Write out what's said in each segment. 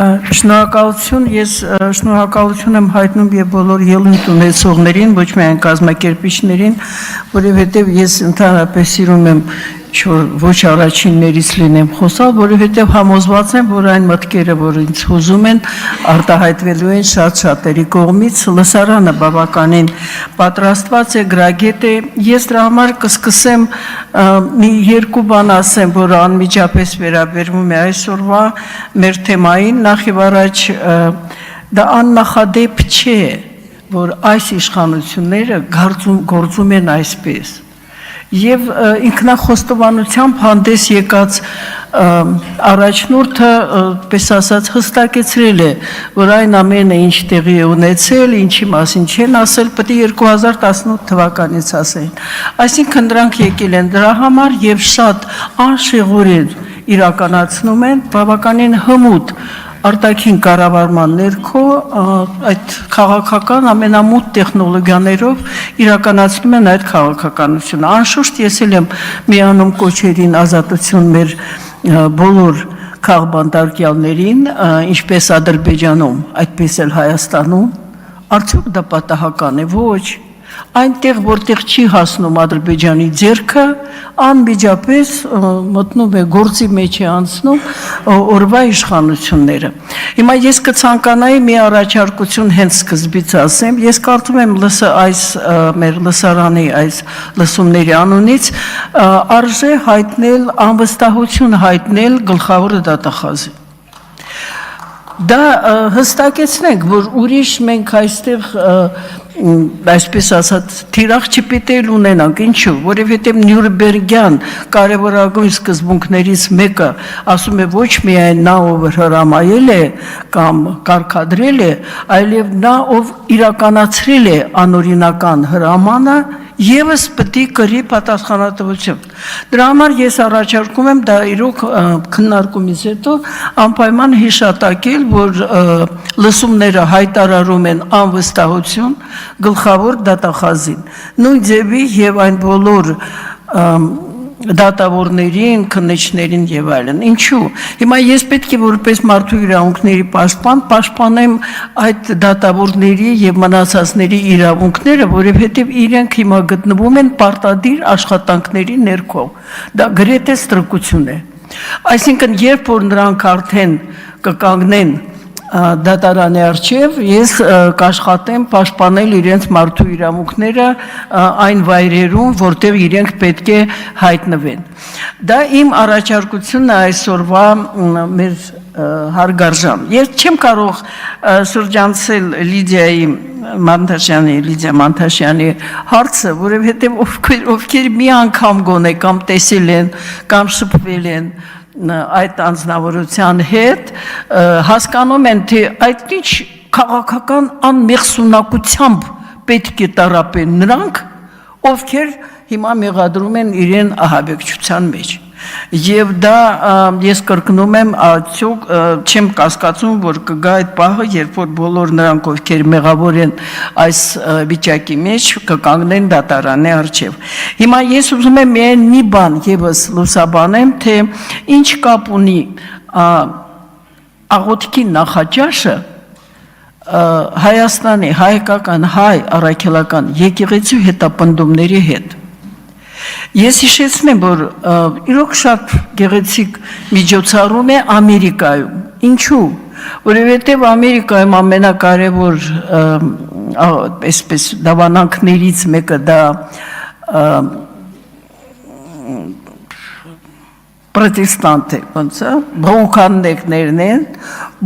Շնորհակալություն, ես շնորհակալություն եմ հայտնում եւ բոլոր ելույթ ունեցողներին, ոչ միայն կազմակերպիչներին, որովհետեւ ես ընդհանրապես սիրում եմ ոչ առաջիններից լինեմ խոսալ, որովհետև համոզված եմ, որ այն մտքերը, որ ինձ հուզում են, արտահայտվելու են շատ-շատերի կողմից, լսարանը բավականին պատրաստված է, գրագետ է, ես դրա համար կսկսեմ մի երկու բան ասեմ, որ անմիջապես վերաբերվում է այսօրվա մեր թեմային, նախ եւ առաջ դա աննախադեպ չէ, որ այս իշխանությունները գործում են այսպես Եվ ինքնախոստովանությամբ հանդես եկած առաջնորդը, պես ասած, հստակեցրել է, որ այն ամենը ինչ տեղի է ունեցել, ինչի մասին չեն ասել, պետք է 2018 թվականից ասեն։ Այսինքն դրանք եկել են դրա համար եւ շատ անշեղորեն իրականացնում են բավականին հմուտ արտաքին կառավարման ներքո այդ քաղաքական ամենամուտ տեխնոլոգիաներով իրականացնում են այդ քաղաքականությունը։ Անշուշտ ես եմ միանում կոչերին ազատություն մեր բոլոր քաղբանտարկյալներին, ինչպես Ադրբեջանում, այդպես էլ Հայաստանում, արդյոք դա պատահական է, ոչ։ Այնտեղ, որտեղ չի հասնում Ադրբեջանի ձեռքը, անմիջապես մտնում է գործի մեջ է անցնում օրվա իշխանությունները։ Հիմա ես կցանկանայի մի առաջարկություն հենց սկզբից ասեմ, ես կարծում եմ այս մեր լսարանի այս լսումների անունից արժե հայտնել, անվստահություն հայտնել գլխավոր դատախազին։ Դա հստակեցնենք, որ ուրիշ մենք այստեղ այսպես ասած թիրախ չպիտի ունենանք, ինչու, որովհետև Նյուրնբերգյան կարևորագույն սկզբունքներից մեկը ասում է ոչ միայն նա, ով հրամայել է կամ կարգադրել է, այլև նա, ով իրականացրել է անօրինական հրամանը, Եվս պետք է կրի պատասխանատվություն։ Դրա համար ես առաջարկում եմ դա իրոք քննարկումից հետո անպայման հիշատակել, որ լսումները հայտարարում են անվստահություն գլխավոր դատախազին։ Նույն ձևի եւ այն բոլոր դատավորներին, քննիչներին եւ այլն։ Ինչու։ Հիմա ես պետք է որպես մարդու իրավունքների պաշտպան պաշտպանեմ այդ դատավորների եւ մնացածների իրավունքները, որովհետեւ իրենք հիմա գտնվում են պարտադիր աշխատանքների ներքո։ Դա գրեթե ստրկություն է։ Այսինքն, երբ որ նրանք արդեն կկանգնեն դատարանի առջև, ես կաշխատեմ պաշտպանել իրենց մարդու իրավունքները այն վայրերում, որտեղ իրենք պետք է հայտնվեն։ Դա իմ առաջարկությունն է այսօրվա մեր հարգարժան։ Ես չեմ կարող շրջանցել Լիդիա Մանթաշյանի հարցը, որովհետև ովքեր մի անգամ գոնե կամ տեսել են, կամ շփվել են այդ անձնավորության հետ հասկանում են, թե այդ ինչ քաղաքական անմեղսունակությամբ պետք է տարապեն նրանք, ովքեր հիմա մեղադրում են իրեն ահաբեկչության մեջ։ Եվ դա ես կրկնում եմ, արդյոք չեմ կասկածում, որ կգա այդ պահը, երբ որ բոլոր նրանք, ովքեր մեղավոր են այս վիճակի մեջ, կկանգնեն դատարանի առջև։ Հիմա ես ուզում եմ միայն մի բան եւս լուսաբանեմ, թե ինչ կապ ունի աղոթքի նախաճաշը Հայաստանի հայկական հայ առաքելական եկեղեցու հետապնդումների հետ։ Ես հիշեցնեմ, որ իրոք շատ գեղեցիկ միջոցառում է Ամերիկայում։ Ինչու։ Որովհետև Ամերիկայում ամենակարևոր այսպես դավանանքներից մեկը դա պրոտեստանտ է, ոնց է, բրոնքաններն են,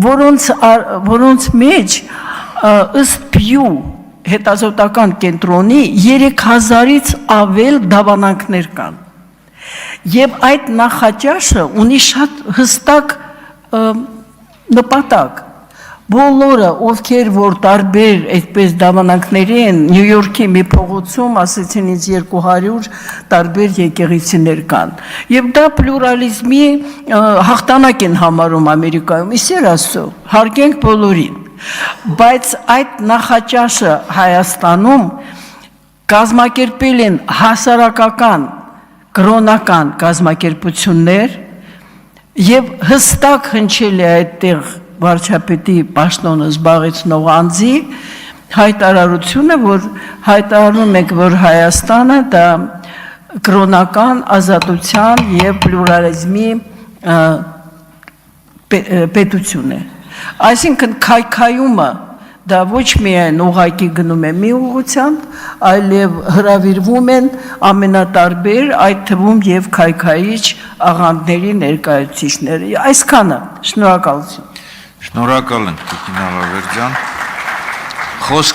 որոնց մեջ ըստ Փյու հետազոտական կենտրոնի 3000-ից ավել դավանանքներ կան։ Եվ այդ նախաճաշը ունի շատ հստակ նպատակ։ Բոլորը, ովքեր որ տարբեր այդպես դավանանքների են, Նյու Յորքի մի փողոցում ասեցին ինձ 200 տարբեր եկեղեցիներ կան։ Եվ դա պլուրալիզմի հաղթանակ են համարում Ամերիկայում, իսեր Աստծո, հարգենք բոլորին։ Բայց այդ նախաճաշը Հայաստանում կազմակերպել են հասարակական, կրոնական կազմակերպություններ եւ հստակ հնչել է այդտեղ վարչապետի պաշտոնը զբաղեցնող անձի հայտարարությունը, որ հայտարարում եք, որ Հայաստանը դա կրոնական ազատության եւ պլուրալիզմի պետություն է։ Այսինքն քայքայումը դա ոչ միայն ուղղակի գնում է մի ուղղությամբ, այլև հրավիրվում են ամենատարբեր, այդ թվում եւ քայքայիչ աղանդների ներկայացուցիչները։ Այսքանը, շնորհակալություն։ Շնորհակալ եմ, Տիկին Ալավերդյան։ Խոսքը